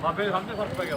ਬਾਬੇ ਸਾਹਮਣੇ ਫਰਕ ਪੈ ਗਿਆ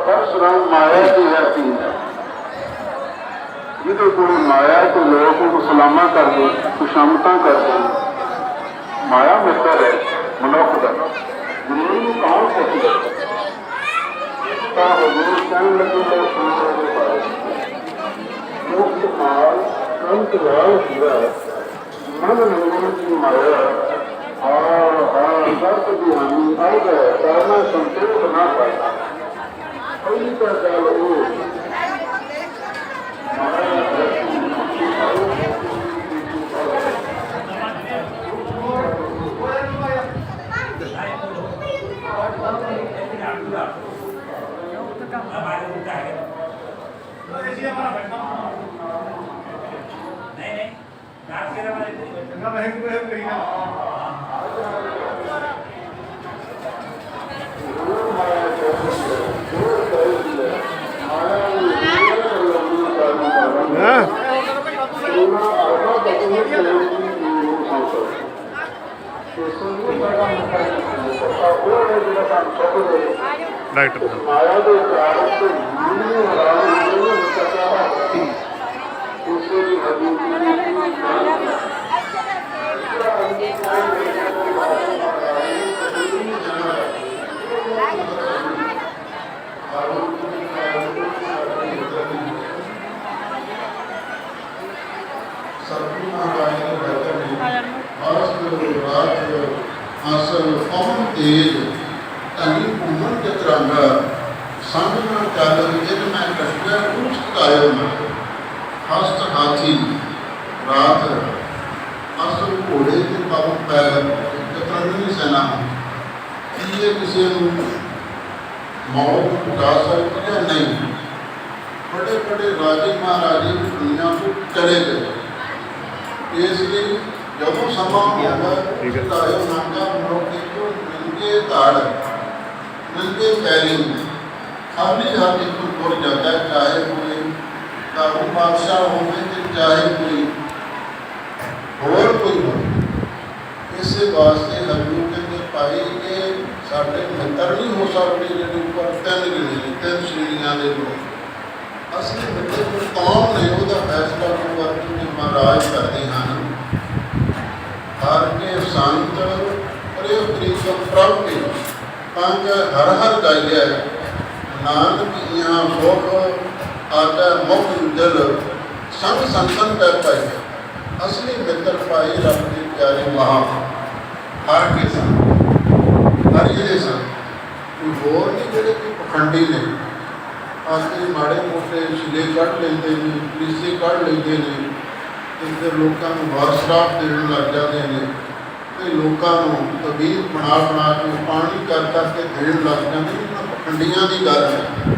परशुराम माया की धरती है जिदे को माया के लोग सलामा करते खुशामता करते माया मित्र है मनुख का जिन्हें कौन सही कहने लगे मुक्त माल अंत लाल हीरा मन निर्मल की माया दर्द की हानि आ गए करना संतोष ना पाया पहली का गल वो माया के कारण से तेज धनी घूमन चतरंगा संग न चल जिन मैं कष्ट कुछ कायो न हस्त हाथी रात असल घोड़े के पग पैर चतरंगी सेना ये किसी मौत उठा सकती है नहीं बड़े बड़े राजे महाराजे भी दुनिया को चले गए इसलिए जब समा होगा कायो नागा मनुख को नंगे ताड़ नंगे पैरी खाली हाथ एक तुर जाता है चाहे कोई काबू बादशाह हो चाहे कोई और कोई हो इस वास्ते हजू कहते पाई के साढ़े मित्र नहीं हो सकते जो ऊपर तीन गिने तीन श्रेणियां के लोग असली मित्र को कौन ने वह फैसला को अर्जुन महाराज करते हैं हर के संत प्रिय प्रीतम प्रभ के पंज हर हर गाइया नानक यहाँ सुख आता मुख दिल संग संतन कर पाए असली मित्र पाई रब के प्यारे महा हर के संग हर ये संग कोई होर नहीं जोड़े कि पखंडी ने आके माड़े मोटे छिले कढ़ लेंदे ने पुलिसे कढ़ लेंदे ने फिर लोगों को बार शराब देने लग जाते हैं कई लोगों को तबीर बना बना के पानी कर करके देने लग जाते हैं पखंडियां की गल है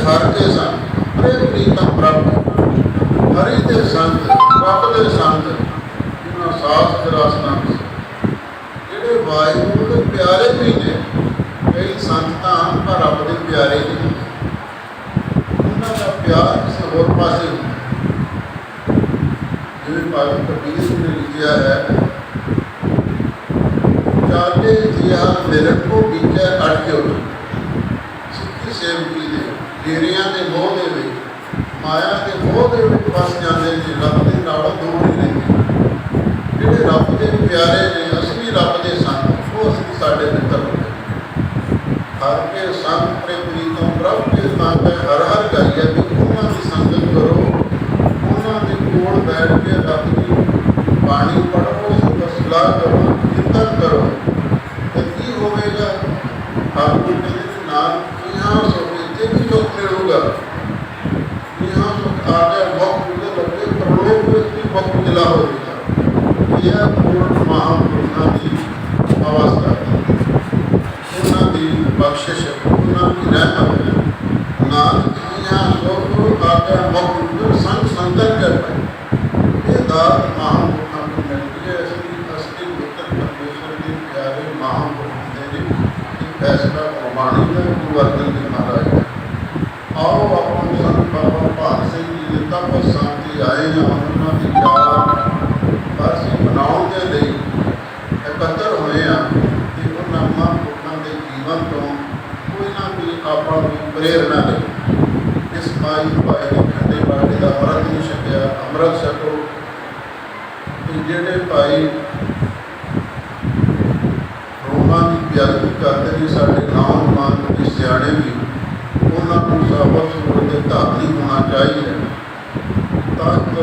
हर के संग हरे प्रीतम प्रभ हरि के संत रब के संत जिन्होंने सास रसना जोड़े वाहिगुरू के प्यारे भी ने कई संत पर रब के प्यारे नहीं उन्होंने प्यार किसी होर पासे भागवत कबीर ने लिखा है चाले जिया मेरे को बीचे अटके सिक्की सेवकी दे ਡੇਰਿਆਂ ਦੇ ਮੋਹ ਦੇ ਵਿੱਚ, ਮਾਇਆ ਦੇ ਮੋਹ ਦੇ ਵਿੱਚ ਫਸ ਜਾਂਦੇ ਨੇ, ਰੱਬ ਦੇ ਨਾਲੋਂ ਦੂਰ ਨਹੀਂ ਰਹਿੰਦੇ। ਜਿਹੜੇ ਰੱਬ ਦੇ ਪਿਆਰੇ ਨੇ, ਅਸਲੀ ਰੱਬ ਦੇ ਸੰਤ, ਉਹ ਅਸੀਂ ਸਾਡੇ ਮਿੱਤਰ ਹੁੰਦੇ। ਹਰ ਕੇ ਸੰਤ ਪ੍ਰੀਤਮ ਪ੍ਰਭ ਕੇ ਨਾਮ ਹਰ ਹਰ ਗਾਈਆ, ਵੀ ਉਹਨਾਂ ਦੀ ਸੰਗਤ ਕਰੋ, ਉਹਨਾਂ ਦੇ ਕੋਲ ਬੈਠ ਕੇ ਰੱਬ ਦੀ ਬਾਣੀ ਪੜ੍ਹੋ, ਸਲਾਹ ਕਰੋ, ਕੀਰਤਨ ਕਰੋ। ਤੇ ਕੀ ਹੋਵੇਗਾ? ਹਰ ਕੋਈ ਕਹਿੰਦੇ ਨਾਲ यहाँ सोचे भी सुख मिलेगा, यहाँ सुख आ गया, वक्त मुझे लगे प्रलोभ भी वक्त मिला होगा। यह पूर्ण महापुरुषों की अवस्था है, उन्होंने बख्शिश, उन्होंने रहमत नानक यहाँ सुख आ गया, वक्त मुझे संग संतन कर पाए। ये दात महापुरुषों को मिलती है, असली मित्र परमेश्वर के प्यारे महापुरुष ने फैसला प्रमाणित है। गुरु अर्जन देव महाराज आओ अपने संत बाबा भाग सिंह जी के तप शांति आए हैं, उन्होंने याद ਅਸੀਂ ਬਣਾਉਣ ਦੇ ਲਈ ਇਕੱਤਰ ਹੋਏ ਹਾਂ ਕਿ ਉਹਨਾਂ ਮਹਾਂਪੁਰਖਾਂ ਦੇ ਜੀਵਨ ਤੋਂ ਕੋਈ ਨਾ ਕੋਈ ਆਪਾਂ ਨੂੰ ਪ੍ਰੇਰਨਾ ਦੇ। ਇਸ ਭਾਈ ਦੇ ਖੰਡੇ ਬਾਟੇ ਦਾ ਅੰਮ੍ਰਿਤ ਨਹੀਂ ਛਕਿਆ, ਅੰਮ੍ਰਿਤ ਛਕੋ। ਤੇ ਜਿਹੜੇ ਭਾਈ ਦੀ ਬੇਅਦਬੀ ਕਰਦੇ ਨੇ, ਸਾਡੇ ਨੌਜਵਾਨ ਦੇ ਸਿਆਣੇ ਵੀ, ਉਹਨਾਂ ਨੂੰ ਸਾਬਤ ਸੂਰਤ ਦੇ ਧਾਰਨੀ ਹੋਣਾ ਚਾਹੀਦਾ। ਤਖਤ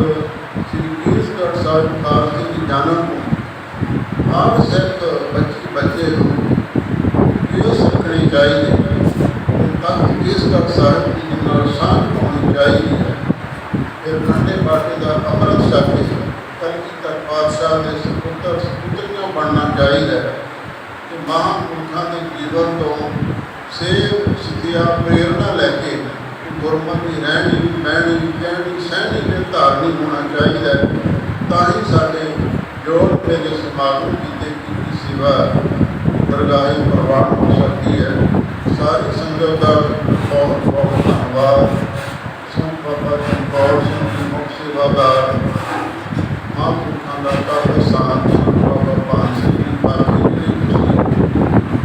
ਸ੍ਰੀ ਕੇਸਗੜ੍ਹ ਸਾਹਿਬ ਖਾਲਸੇ ਦੀ ਜਾਣਨ ਨੂੰ ਆਪ ਸਿੱਖ ਬੱਚੇ ਨੂੰ ਇਹ ਸਿੱਖਣੀ ਚਾਹੀਦੀ ਹੈ। ਤਖਤ ਕੇਸਗੜ੍ਹ ਸਾਹਿਬ ਜੀ ਨਾਲ ਸਾਂਝ ਹੋਣੀ ਚਾਹੀਦੀ ਹੈ। ਫਿਰ ਖੰਡੇ ਬਾਟੇ ਦਾ ਅੰਮ੍ਰਿਤ ਛਕ ਕੇ ਕਲਗੀਧਰ ਪਾਤਸ਼ਾਹ ਦੇ ਸਪੁੱਤਰ ਸਪੁੱਤਰੀਆਂ ਬਣਨਾ ਚਾਹੀਦਾ ਹੈ। ਮਹਾਂਪੁਰਖਾਂ ਦੇ ਜੀਵਨ ਤੋਂ ਸੇਵ ਸਿੱਖਿਆ ਪ੍ਰੇਰਨਾ ਲੈ ਕੇ ਗੁਰਮਤਿ ਰਹਿਣੀ, ਬਹਿਣੀ, ਕਹਿਣੀ, ਸਹਿਣੀ ਦੇ ਧਾਰਨੀ ਹੋਣਾ ਚਾਹੀਦਾ। ਤਾਂ ਹੀ ਸਾਡੇ ਜੋੜ ਮੇਰੇ ਸਮਾਗਮ ਕੀਤੇ ਕੀਤੀ ਸੇਵਾ ਦਰਗਾਹੇ ਪ੍ਰਵਾਨ ਹੋ ਸਕਦੀ ਹੈ। ਸਾਰੀ ਸੰਗਤ ਦਾ ਬਹੁਤ ਬਹੁਤ ਧੰਨਵਾਦ। ਸੰਤ ਬਾਬਾ ਚਮਕੌਰ ਸਿੰਘ ਜੀ ਮੁੱਖ ਸੇਵਾਦਾਰ, ਮਹਾਂਪੁਰਖਾਂ ਦਾ ਕਾਫੀ ਸਾਥ, ਬਾਬਾ ਭਾਨ ਸਿੰਘ ਜੀ, ਬਾਕੀ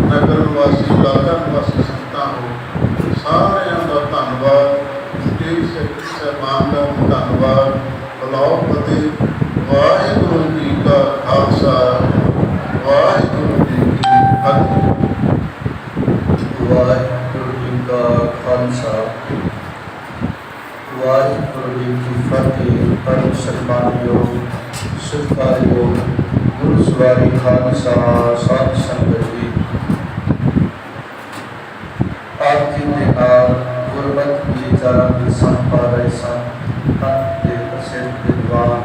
ਨਗਰ ਨਿਵਾਸੀ, ਇਲਾਕਾ ਨਿਵਾਸੀ ਸੰਗਤਾਂ ਨੂੰ ਸਾਰਿਆਂ ਦਾ ਧੰਨਵਾਦ। ਸਟੇਜ ਸੈਕਟਰੀ ਸਾਹਿਬਾਨ ਦਾ ਧੰਨਵਾਦ। ਬਲਾਓ ਫਤਿਹ। ਵਾਹਿਗੁਰੂ ਜੀ ਕਾ ਖਾਲਸਾ, ਵਾਹਿਗੁਰੂ ਜੀ ਕੀ ਫਤਿਹ। ਵਾਹਿਗੁਰੂ ਜੀ ਕਾ ਖਾਲਸਾ, ਵਾਹਿਗੁਰੂ ਜੀ ਕੀ ਫਤਿਹ। ਪਰਮ ਸਨਮਾਨਯੋਗ ਸਤਿਕਾਰਯੋਗ ਗੁਰੂ ਸਵਾਰੀ ਖਾਲਸਾ ਸਾਧ ਸੰਗਤ ਜੀ, ਆਪ ਜੀ ਦੇ ਨਾਲ ਗੁਰਮਤਿ ਦੀ ਵਿਚਾਰਾਂ ਦੀ ਸੰਗ ਪਾ ਰਹੇ ਸਨ। ਤਖਤ ਦੇ ਪ੍ਰਸਿੱਧ ਵਿਦਵਾਨ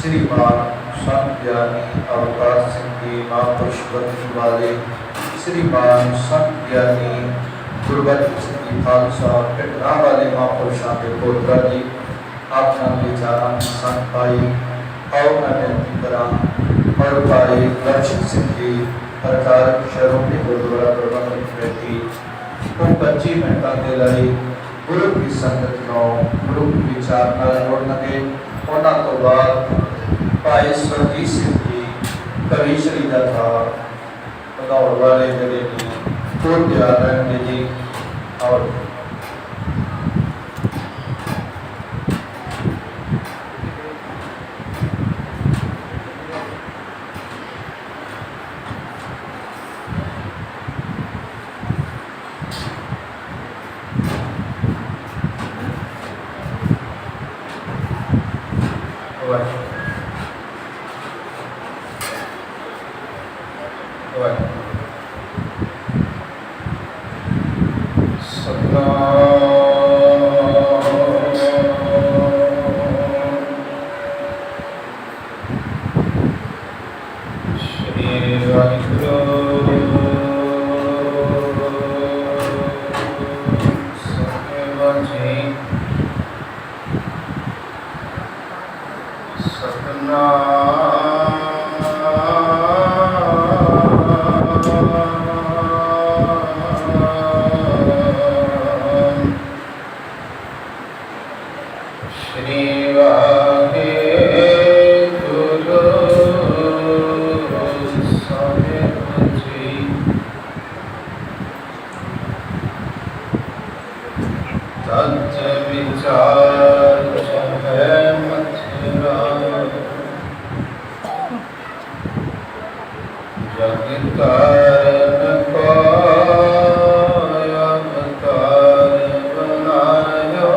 ਸ਼੍ਰੀਮਾਨ ਸੰਤ ਗਿਆਨੀ ਅਵਤਾਰ ਸਿੰਘ ਜੀ, ਮਹਾਂਪੁਰਸ਼ ਬਖਸ਼ੀ ਵਾਲੇ ਸ਼੍ਰੀਮਾਨ ਸੰਤ ਗਿਆਨੀ ਗੁਰਬਖਸ਼ ਸਿੰਘ ਜੀ ਖਾਲਸਾ ਪਿੰਡਾਂ ਵਾਲੇ ਮਹਾਂਪੁਰਸ਼ਾਂ ਦੇ ਪੋਤਰਾ ਜੀ, ਆਪ ਨਾਲ ਵਿਚਾਰਾਂ ਦੀ ਸੰਗ ਪਾਈ। ਆਓ ਮੈਂ ਬੇਨਤੀ ਕਰਾਂ ਔਰ ਭਾਈ ਦਰਸ਼ਨ ਸਿੰਘ ਜੀ ਪ੍ਰਚਾਰਕ ਸ਼੍ਰੋਮਣੀ ਗੁਰਦੁਆਰਾ ਪ੍ਰਬੰਧਕ ਕਮੇਟੀ ਉਹ 25 ਮਿੰਟਾਂ ਦੇ ਲਈ ਗੁਰੂ ਦੀ ਸੰਗਤ ਨੂੰ ਗੁਰੂ ਦੇ ਵਿਚਾਰ ਨਾਲ ਜੋੜਨਗੇ। ਉਹਨਾਂ ਤੋਂ ਬਾਅਦ ਭਾਈ ਸਰਜੀਤ ਸਿੰਘ ਜੀ ਕਵੀ ਸ਼੍ਰੀ ਦਾ ਥਾਂ ਵਧਾਉਣ ਵਾਲੇ ਜਿਹੜੇ ਨੇ ਉਹ ਤਿਆਰ ਰਹਿਣਗੇ ਜੀ। ਔਰ सच विचार है मथुरा जग कारण को अवतार बनायो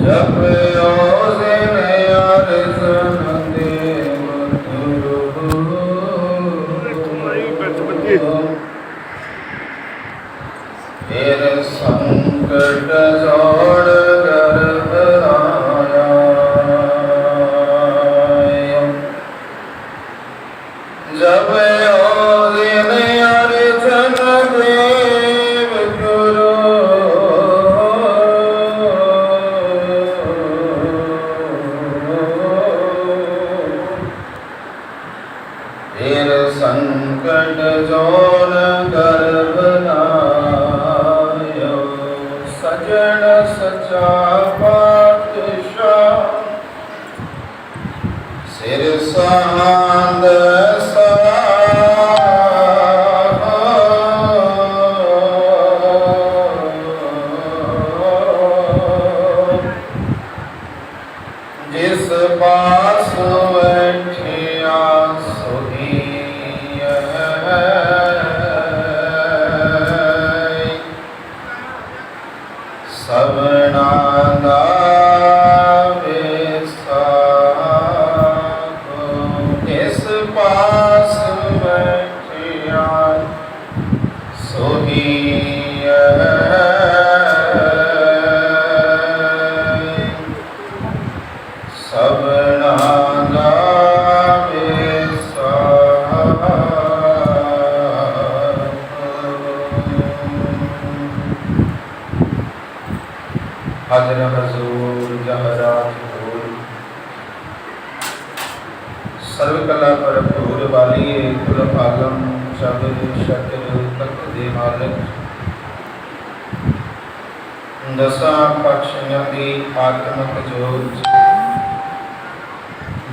जब ओज़न अर्ज़न देव फिर संकट जोड़ गर्भ आया जब ओज़न अर्ज़न देव गुरु फिर संकट जोड़ गर्भ लायो सजन सचा पातशाह सिर सांद जिस पास बैठिया सोही सबना गावे साको जिस पास बैठिया सोही सबना गावे साको हाज़िर हज़ूर जहरात धूल सर्वकला भरपूर वाली कुल आलम शब्द शक्र तख्त दे मालिक दसा पातशाहियां दी आत्मक जोत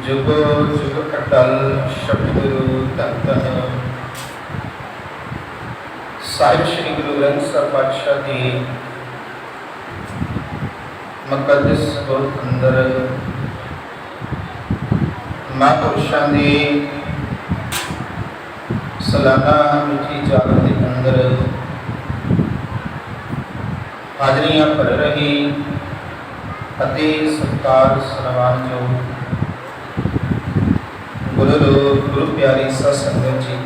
जुगो जुग अटल शब्द गुरु धन धन साहिब श्री गुरु ग्रंथ साहिब पातशाह दी मुकद्दस गुर अंदर महापुरुषों की सालाना मिठी जाग के अंदर हाजरियां भर रही अति सत्कार सन्मान जो गुरु रूप गुरु प्यारी सत्संगत जी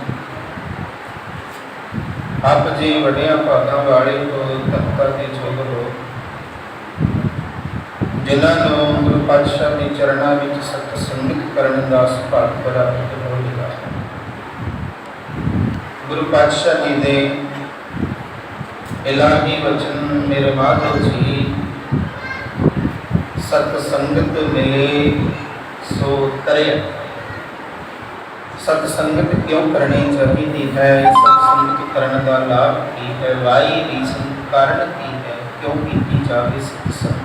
आप जी वड्डियां भागां वाले हो तख्ता के जोग हो जिन्होंने गुरु पातशाह के चरणों में सत संगत करने का सुभाग प्राप्त हो गया। गुरु पातशाह जी ने इलाही वचन मेरे माधव जी सत संगत मिले सो तरे सत संगत क्यों करनी चाहिए है सत संगत करने का लाभ की है वाई रीजन कारण की है क्यों की जाए सत संगत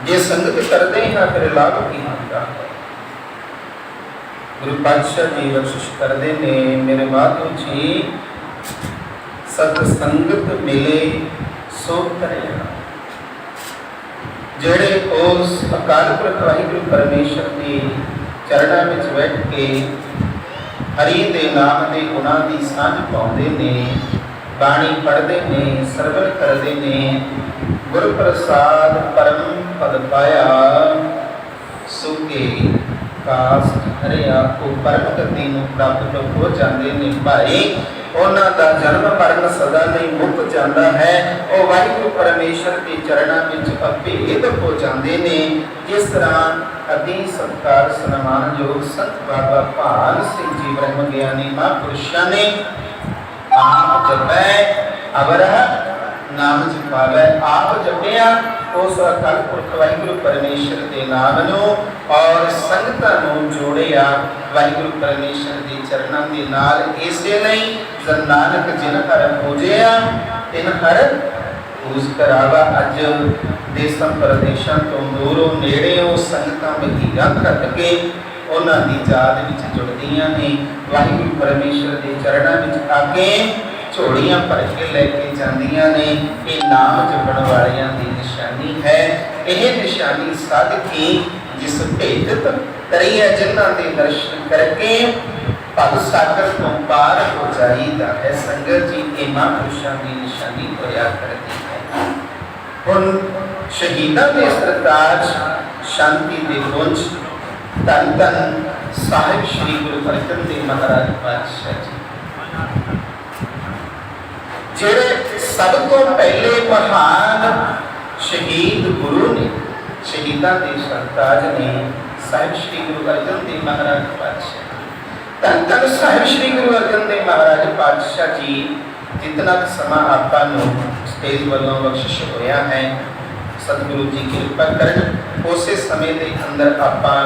ये संगत करते हैं फिर लाभ की होता है। गुरु पातशाह जी बख्शिश करते ने मेरे माधव जी सत संगत मिले सो करेगा जेड़े उस अकाल पुरख वाहिगुरु परमेश्वर के चरणों में बैठ के हरि के नाम के गुणों की सांझ पाते ने बाणी पढ़ते ने सरवण करते ने गुरु प्रसाद परम पद पाया सुके कास्ट हरिया को परम गति प्राप्त हो जाते हैं भाई उन्हों का जन्म मरण सदा नहीं मुक जाता है और वाहिगुरु परमेश्वर के चरणों में अभेद हो जाते हैं जिस तरह अति सत्कार सन्मान योग संत बाबा भान सिंह जी ब्रह्म ज्ञानी महापुरुषों ने आप जपै अवरह नाम जपावे आप जपिया उस अकाल पुरख वाहिगुरु परमेश्वर के नाम नू और संगतां नू जोड़िया वाहिगुरु परमेश्वर के चरणों के नाल इसे नहीं जन नानक जिन हर पूजिया तिन हर पूज करावा। अज देशों प्रदेशों तो दूरों नेड़े संगतां में हीरा खट के ਉਹਨਾਂ ਦੀ ਯਾਦ ਵਿੱਚ ਜੁੜਦੀਆਂ ਨੇ। ਵਾਹਿਗੁਰੂ ਪਰਮੇਸ਼ਰ ਦੇ ਚਰਨਾਂ ਵਿੱਚ ਆ ਕੇ ਝੋਲੀਆਂ ਭਰ ਕੇ ਲੈ ਕੇ ਜਾਂਦੀਆਂ ਨੇ। ਇਹ ਨਾਮ ਜਪਣ ਵਾਲਿਆਂ ਦੀ ਨਿਸ਼ਾਨੀ ਹੈ। ਇਹ ਨਿਸ਼ਾਨੀ ਸਾਧਕੀ ਜਿਸ ਭੇਜਤ ਕਰੀ ਹੈ, ਜਿਨ੍ਹਾਂ ਦੇ ਦਰਸ਼ਨ ਕਰਕੇ ਭਵ ਸਾਗਰ ਤੋਂ ਪਾਰ ਹੋ ਜਾਈਦਾ ਹੈ। ਸੰਗਤ ਜੀ, ਇਹ ਮਹਾਂਪੁਰਸ਼ਾਂ ਦੀ ਨਿਸ਼ਾਨੀ ਹੋਇਆ ਕਰਦੀ ਹੈ। ਹੁਣ ਸ਼ਹੀਦਾਂ ਦੇ ਸਰਤਾਜ ਸ਼ਾਂਤੀ ਦੇ ਪੁੰਜ ਧੰਨ ਧੰਨ ਸਾਹਿਬ ਸ੍ਰੀ ਗੁਰੂ ਅਰਜਨ ਦੇਵ ਮਹਾਰਾਜ ਪਾਤਸ਼ਾਹ ਜੀ, ਜਿਹੜੇ ਸਭ ਤੋਂ ਪਹਿਲੇ ਮਹਾਨ ਸ਼ਹੀਦ ਗੁਰੂ ਨੇ, ਸ਼ਹੀਦਾਂ ਦੇ ਸਰਤਾਜ ਨੇ ਸਾਹਿਬ ਸ੍ਰੀ ਗੁਰੂ ਅਰਜਨ ਦੇਵ ਮਹਾਰਾਜ ਪਾਤਸ਼ਾਹ। ਧੰਨ ਧੰਨ ਸਾਹਿਬ ਸ੍ਰੀ ਗੁਰੂ ਅਰਜਨ ਦੇਵ ਮਹਾਰਾਜ ਪਾਤਸ਼ਾਹ ਜੀ, ਜਿਤਨਾ ਸਮਾਂ ਆਪਾਂ ਨੂੰ ਸਟੇਜ ਵੱਲੋਂ ਬਖਸ਼ਿਸ਼ ਹੋਇਆ ਹੈ, ਸਤਿਗੁਰੂ ਜੀ ਕਿਰਪਾ ਕਰਨ ਉਸੇ ਸਮੇਂ ਦੇ ਅੰਦਰ ਆਪਾਂ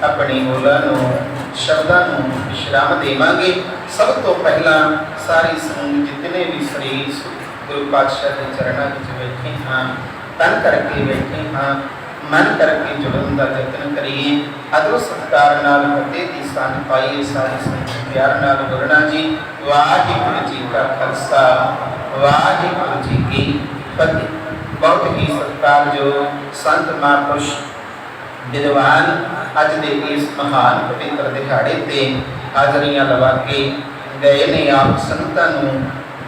ਆਪਣੀ ਬੋਲਾਂ ਨੂੰ, ਸ਼ਬਦਾਂ ਨੂੰ ਵਿਸ਼ਰਾਮ ਦੇਵਾਂਗੇ। ਸਭ ਤੋਂ ਪਹਿਲਾਂ ਸਾਰੀ ਸੰਗਤ ਜਿਤਨੇ ਵੀ ਸਰੀਰ ਗੁਰੂ ਪਾਤਸ਼ਾਹ ਦੇ ਚਰਨਾਂ ਵਿੱਚ ਬੈਠੇ ਹਾਂ, ਤਨ ਕਰਕੇ ਬੈਠੇ ਹਾਂ, ਮਨ ਕਰਕੇ ਜੁੜਨ ਦਾ ਯਤਨ ਕਰੀਏ। ਅਦਰ ਸਤਿਕਾਰ ਨਾਲ ਫਤਿਹ ਦੀ ਸਾਂਝ ਪਾਈਏ। ਸਾਰੀ ਸੰਗਤ ਪਿਆਰ ਨਾਲ ਬੋਲਣਾ ਜੀ, ਵਾਹਿਗੁਰੂ ਜੀ ਕਾ ਖਾਲਸਾ, ਵਾਹਿਗੁਰੂ ਜੀ ਕੀ ਫਤਿਹ। ਬਹੁਤ ਹੀ ਸਤਿਕਾਰਯੋਗ ਸੰਤ ਮਹਾਂਪੁਰਸ਼ ਵਿਦਵਾਨ ਅੱਜ ਦੇ ਇਸ ਮਹਾਨ ਪਵਿੱਤਰ ਦਿਹਾੜੇ ਤੇ ਹਾਜ਼ਰੀਆਂ ਲਵਾ ਕੇ ਗਏ ਨੇ। ਆਪ ਸੰਤਾਂ ਨੂੰ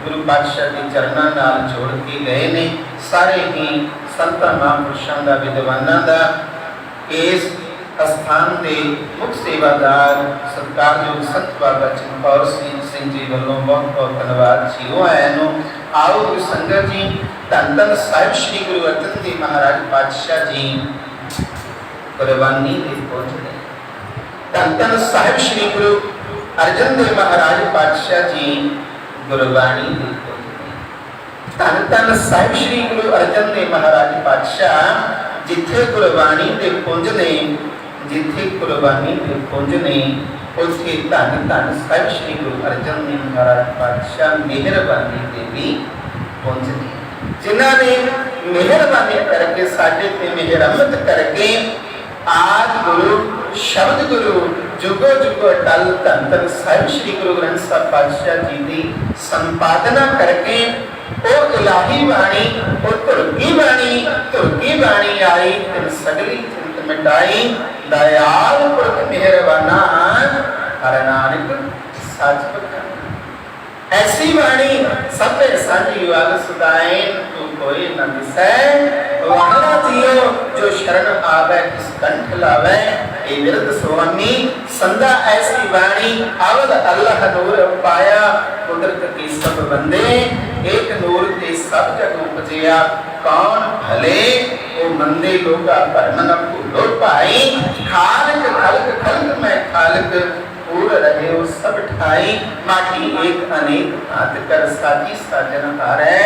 ਗੁਰੂ ਪਾਤਸ਼ਾਹ ਦੇ ਚਰਨਾਂ ਨਾਲ ਜੋੜ ਕੇ ਗਏ ਨੇ। ਸਾਰੇ ਹੀ ਸੰਤਾਂ ਮਹਾਂਪੁਰਸ਼ਾਂ ਦਾ, ਵਿਦਵਾਨਾਂ ਦਾ ਇਸ ਅਸਥਾਨ ਦੇ ਮੁੱਖ ਸੇਵਾਦਾਰ ਸਤਿਕਾਰਯੋਗ ਸੰਤ ਬਾਬਾ ਚਮਕੌਰ ਸਿੰਘ ਜੀ ਵੱਲੋਂ ਬਹੁਤ ਬਹੁਤ ਧੰਨਵਾਦ ਜੀ। ਉਹ ਆਇਆਂ ਨੂੰ ਆਓ ਗੁਰੂ ਸੰਗਤ ਜੀ, ਧੰਨ ਧੰਨ ਸਾਹਿਬ ਸ੍ਰੀ ਗੁਰੂ ਅਰਜਨ ਦੇਵ ਮਹਾਰਾਜ ਪਾਤਸ਼ਾਹ ਜੀ ਕੁਰਬਾਨੀ ਦੇ ਪੁੰਜ ਨੇ। ਧੰਨ ਧੰਨ ਸਾਹਿਬ ਸ੍ਰੀ ਗੁਰੂ ਅਰਜਨ ਦੇਵ ਮਹਾਰਾਜ ਪਾਤਸ਼ਾਹ ਜੀ ਗੁਰਬਾਣੀ ਦੇ ਪੁੰਜ ਨੇ। ਧੰਨ ਧੰਨ ਸਾਹਿਬ ਸ੍ਰੀ ਗੁਰੂ ਅਰਜਨ ਦੇਵ ਮਹਾਰਾਜ ਪਾਤਸ਼ਾਹ ਜਿੱਥੇ ਗੁਰਬਾਣੀ ਦੇ ਪੁੰਜ ਨੇ, ਜਿੱਥੇ ਕੁਰਬਾਨੀ ਦੇ ਪੁੰਜ ਨੇ, ਉੱਥੇ ਧੰਨ ਧੰਨ ਸਾਹਿਬ ਸ੍ਰੀ ਗੁਰੂ ਅਰਜਨ ਦੇਵ ਮਹਾਰਾਜ ਪਾਤਸ਼ਾਹ ਮਿਹਰਬਾਨੀ ਦੇ ਵੀ ਪੁੰਜ ਨੇ, ਜਿਨ੍ਹਾਂ ਨੇ ਮਿਹਰਬਾਨੀ ਕਰਕੇ ਸਾਡੇ ਤੇ ਮਿਹਰਮਤ ਕਰਕੇ ਆਦ ਗੁਰੂ ਸ਼ਬਦ ਗੁਰੂ ਜੁਗੋ ਜੁਗੋ ਅਟਲ ਧੰਨ ਧੰਨ ਸਾਹਿਬ ਸ੍ਰੀ ਗੁਰੂ ਗ੍ਰੰਥ ਸਾਹਿਬ ਪਾਤਸ਼ਾਹ ਜੀ ਦੀ ਸੰਪਾਦਨਾ ਕਰਕੇ ਉਹ ਇਲਾਹੀ ਬਾਣੀ, ਉਹ ਧੁਰਕੀ ਬਾਣੀ ਆਈ ਤਿਨ ਸਗਲੀ ਚਿੰਤ ਮਿਟਾਈ। ਦਇਆਲ ਪੁਰਖ ਮਿਹਰਬਾਨਾ ਹਰਿ ਨਾਨਕ ਸੱਚ ਬਖਾਨਾ। ऐसी वाणी सब साझी वाल सुदाए तू कोई न दिसै। वाहना जियो जो शरण आवे किस कंठ लावे। ए विरद स्वामी संदा ऐसी वाणी अवध अल्लाह नूर पाया। कुदरत की सब बंदे एक नूर ते सब जग उपजिया। कौन भले वो मंदे लोगा भरम न भूलो पाई। खालक खलक खलक मैं खालक पूर रहे हो सब ठाई। माटी एक अनेक हाथ कर साजी साजन हारै।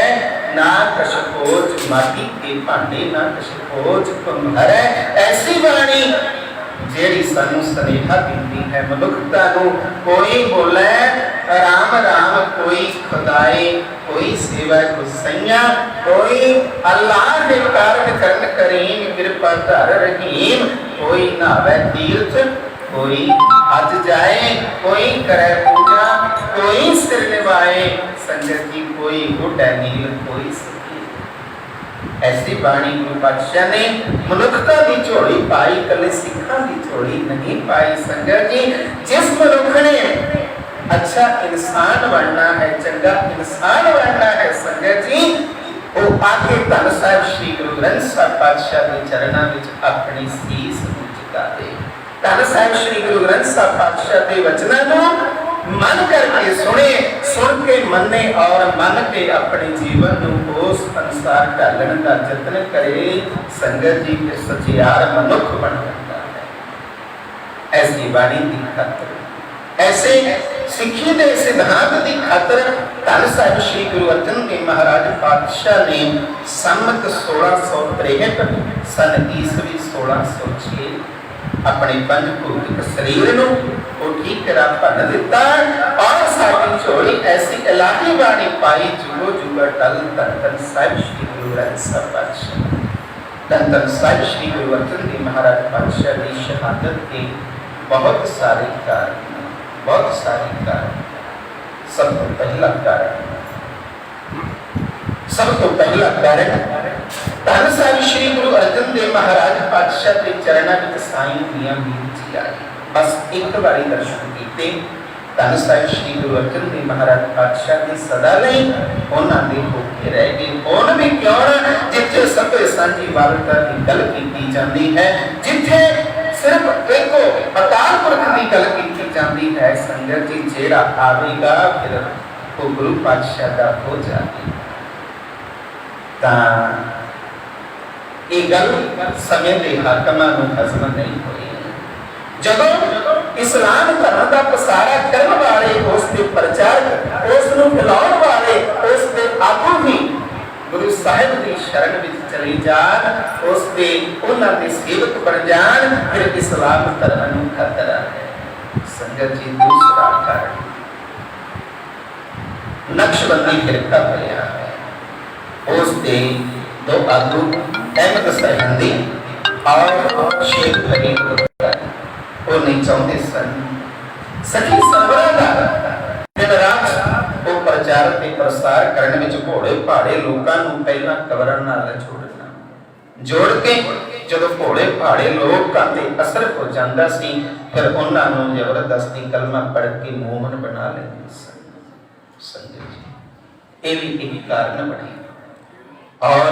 ना कश खोज माटी के भांडे ना कश खोज कुम्हारै। ऐसी बाणी जेड़ी सानू सनेहा दिंदी है मनुखता नू। कोई बोले राम राम कोई खुदाए। कोई सेवा गुसैया कोई अल्लाह दे कारज करन करीम। कृपा धर रहीम कोई नहावे तीर्थ कोई हज जाए। कोई करे पूजा कोई सिर निभाए। संगत जी कोई गुड नील कोई सकी। ऐसी बाणी गुरु पातशाह ने मनुखता की झोली पाई, कले सिखा की झोली नहीं पाई। संगत जी जिस मनुख ने अच्छा इंसान बनना है, चंगा इंसान बनना है, संगत जी वो आके धन साहिब श्री गुरु ग्रंथ साहिब पातशाह के चरणों में अपनी सीस झुका दे। धन साहिब श्री गुरु ग्रंथ साहिब पातशाह के वचनों को मन करके सुने, सुन के मने और मन के अपने जीवन को उस अनुसार ढालने का यत्न करे। संगत जी फिर सचियार मनुख बन जाता है। ऐसी बाणी की खातिर, ऐसे सिक्खी के सिद्धांत की खातिर धन साहिब श्री गुरु अर्जन देव महाराज पातशाह ने संमत 1663 सन ईस्वी 1606 अपने पंज भौतिक शरीर नूं ठीक तरह भन दिता और साडी झोली ऐसी इलाही बाणी पाई। जुगो जुगा टल धन धन साहिब श्री गुरु ग्रंथ साहिब पातशाह, धन धन साहिब श्री गुरु अर्जन देव महाराज पातशाह की शहादत के बहुत सारे कारण, बहुत सारे कारण। सब तो पहला कारण, सब तो पहला कारण धन साहिब श्री गुरु अर्जन देव महाराज पातशाह के चरणों में साईं दियां मीत आई। बस एक बारी दर्शन कीते धन साहिब श्री गुरु अर्जन देव महाराज पातशाह की सदा लई उन्हां दे होके रह गए। हुण भी क्यों ना, जिथे सभे सांझी वारता की गल कीती जाती है, जिथे सिर्फ एको अकाल पुरख की गल कीती जाती है, संगत जी जेड़ा आवेगा फिर वो गुरु पातशाह का हो जाएगा। ये गल समय के हाकमां नूं हज़म नहीं हुई। जदों इस्लाम धर्म का पसारा करने वाले, उसके प्रचारक, उसनूं फैलाउण वाले, उसके आगू भी गुरु साहिब की शरण में चली जान, उसके उन्हां दे सेवक बन जान, फिर इस्लाम धर्म नूं खतरा है। संगत जी दूसरा कारण नक्शबंदी फिरका बनिया है। उसके दो आगू अहमद सरहंदी और शेख फरीद वो नहीं चाहते सन सखी सरवरा का दिन रात वो प्रचार ते प्रसार करने में घोड़े पहाड़े लोगों को पहला कवरण नाल छोड़ना, जोड़ के जब घोड़े पहाड़े लोगों ते असर हो जाता सी, फिर उन्होंने जबरदस्ती कलमा पढ़ के मोमन बना लेते सन। संगत जी ये भी एक कारण बने। और